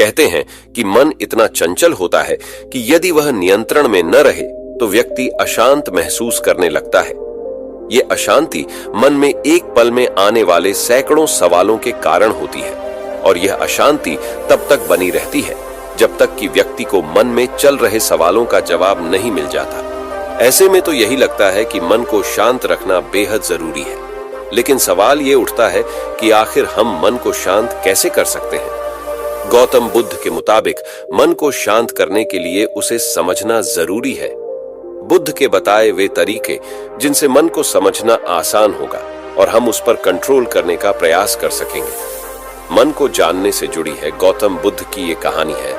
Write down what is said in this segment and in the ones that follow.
कहते हैं कि मन इतना चंचल होता है कि यदि वह नियंत्रण में न रहे तो व्यक्ति अशांत महसूस करने लगता है। ये अशांति मन में एक पल में आने वाले सैकड़ों सवालों के कारण होती है और यह अशांति तब तक बनी रहती है जब तक कि व्यक्ति को मन में चल रहे सवालों का जवाब नहीं मिल जाता। ऐसे में तो यही लगता है कि मन को शांत रखना बेहद जरूरी है, लेकिन सवाल ये उठता है कि आखिर हम मन को शांत कैसे कर सकते हैं। गौतम बुद्ध के मुताबिक मन को शांत करने के लिए उसे समझना जरूरी है। बुद्ध के बताए वे तरीके जिनसे मन को समझना आसान होगा और हम उस पर कंट्रोल करने का प्रयास कर सकेंगे। मन को जानने से जुड़ी है गौतम बुद्ध की ये कहानी है।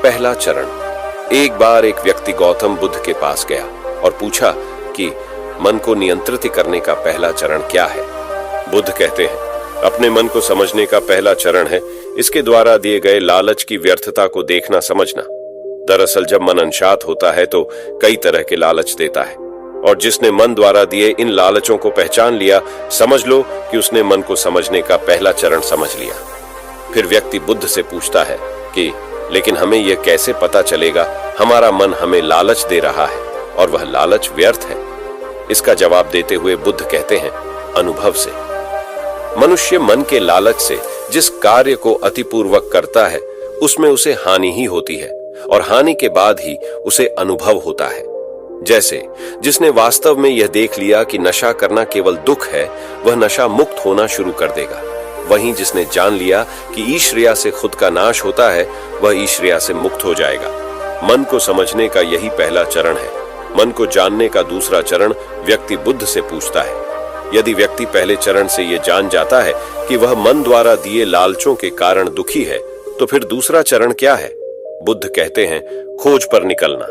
पहला चरण। एक बार एक व्यक्ति गौतम बुद्ध के पास गया और पूछा कि मन को नियंत्रित करने का पहला चरण क्या है। बुद्ध कहते हैं, अपने मन को समझने का पहला चरण है इसके द्वारा दिए गए लालच की व्यर्थता को देखना समझना। दरअसल जब मन अनशांत होता है तो कई तरह के लालच देता है, और जिसने मन द्वारा दिए इन लालचों को पहचान लिया, समझ लो कि उसने मन को समझने का पहला चरण समझ लिया। फिर व्यक्ति बुद्ध से पूछता है कि लेकिन हमें यह कैसे पता चलेगा हमारा मन हमें लालच दे रहा है और वह लालच व्यर्थ है। इसका जवाब देते हुए बुद्ध कहते हैं, अनुभव से। मनुष्य मन के लालच से जिस कार्य को अतिपूर्वक करता है उसमें उसे हानि ही होती है और हानि के बाद ही उसे अनुभव होता है। जैसे जिसने वास्तव में यह देख लिया कि नशा करना केवल दुख है, वह नशा मुक्त होना शुरू कर देगा। वहीं जिसने जान लिया कि ईश्वरिया से खुद का नाश होता है, वह ईश्वरिया से मुक्त हो जाएगा। मन को समझने का यही पहला चरण है। मन को जानने का दूसरा चरण व्यक्ति बुद्ध से पूछता है। यदि व्यक्ति पहले चरण से यह जान जाता है कि वह मन द्वारा दिए लालचों के कारण दुखी है, तो फिर दूसरा चरण क्या है? बुद्ध कहते हैं, खोज पर निकलना।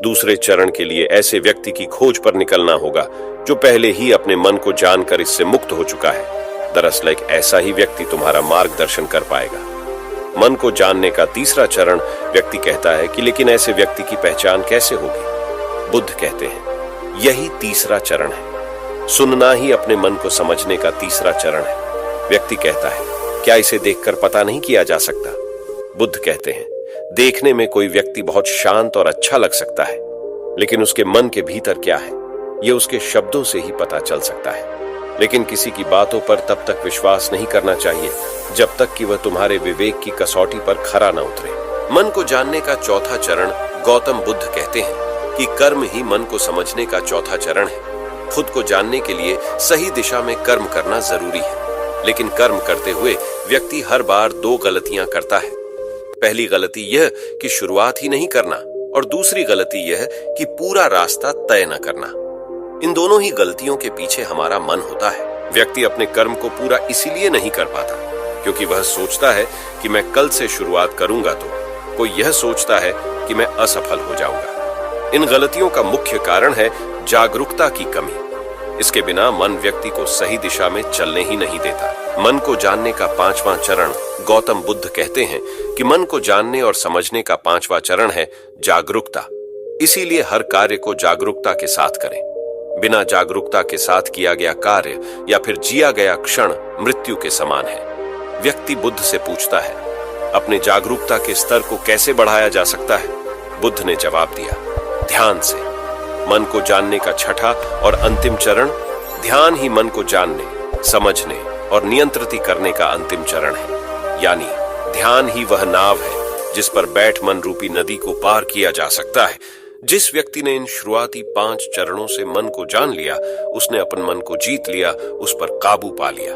दूसरे चरण के लिए ऐसे व्यक्ति की खोज पर निकलना होगा जो पहले ही अपने मन को जानकर इससे मुक्त हो चुका है। दरअसल एक ऐसा ही व्यक्ति तुम्हारा मार्गदर्शन कर पाएगा। मन को जानने का तीसरा चरण व्यक्ति कहता है कि लेकिन ऐसे व्यक्ति की पहचान कैसे होगी? बुद्ध कहते हैं, यही तीसरा चरण है। सुनना ही अपने मन को समझने का तीसरा चरण है। व्यक्ति कहता है, क्या इसे देखकर पता नहीं किया जा सकता? बुद्ध कहते हैं, देखने में कोई व्यक्ति बहुत शांत और अच्छा लग सकता है, लेकिन उसके मन के भीतर क्या है यह उसके शब्दों से ही पता चल सकता है। लेकिन किसी की बातों पर तब तक विश्वास नहीं करना चाहिए जब तक कि वह तुम्हारे विवेक की कसौटी पर खरा न उतरे। मन को जानने का चौथा चरण गौतम बुद्ध कहते हैं कि कर्म ही मन को समझने का चौथा चरण है। खुद को जानने के लिए सही दिशा में कर्म करना जरूरी है, लेकिन कर्म करते हुए व्यक्ति हर बार दो गलतियां करता है। पहली गलती यह कि शुरुआत ही नहीं करना, और दूसरी गलती यह कि पूरा रास्ता तय न करना। इन दोनों ही गलतियों के पीछे हमारा मन होता है। व्यक्ति अपने कर्म को पूरा इसीलिए नहीं कर पाता क्योंकि वह सोचता है कि मैं कल से शुरुआत करूंगा तो कोई यह सोचता है कि मैं असफल हो जाऊंगा। इन गलतियों का मुख्य कारण है जागरूकता की कमी। इसके बिना मन व्यक्ति को सही दिशा में चलने ही नहीं देता। मन को जानने का पांचवा चरण गौतम बुद्ध कहते हैं कि मन को जानने और समझने का पांचवा चरण है जागरूकता। इसीलिए हर कार्य को जागरूकता के साथ करें। बिना जागरूकता के साथ किया गया कार्य या फिर जिया गया क्षण मृत्यु के समान है। व्यक्ति बुद्ध से पूछता है, अपने जागरूकता के स्तर को कैसे बढ़ाया जा सकता है? बुद्ध ने जवाब दिया, ध्यान से। मन को जानने का छठा और अंतिम चरण ध्यान ही मन को जानने, समझने और नियंत्रित करने का अंतिम चरण है। यानी ध्यान ही वह नाव है जिस पर बैठ मन रूपी नदी को पार किया जा सकता है। जिस व्यक्ति ने इन शुरुआती 5 चरणों से मन को जान लिया, उसने अपन मन को जीत लिया, उस पर काबू पा लिया।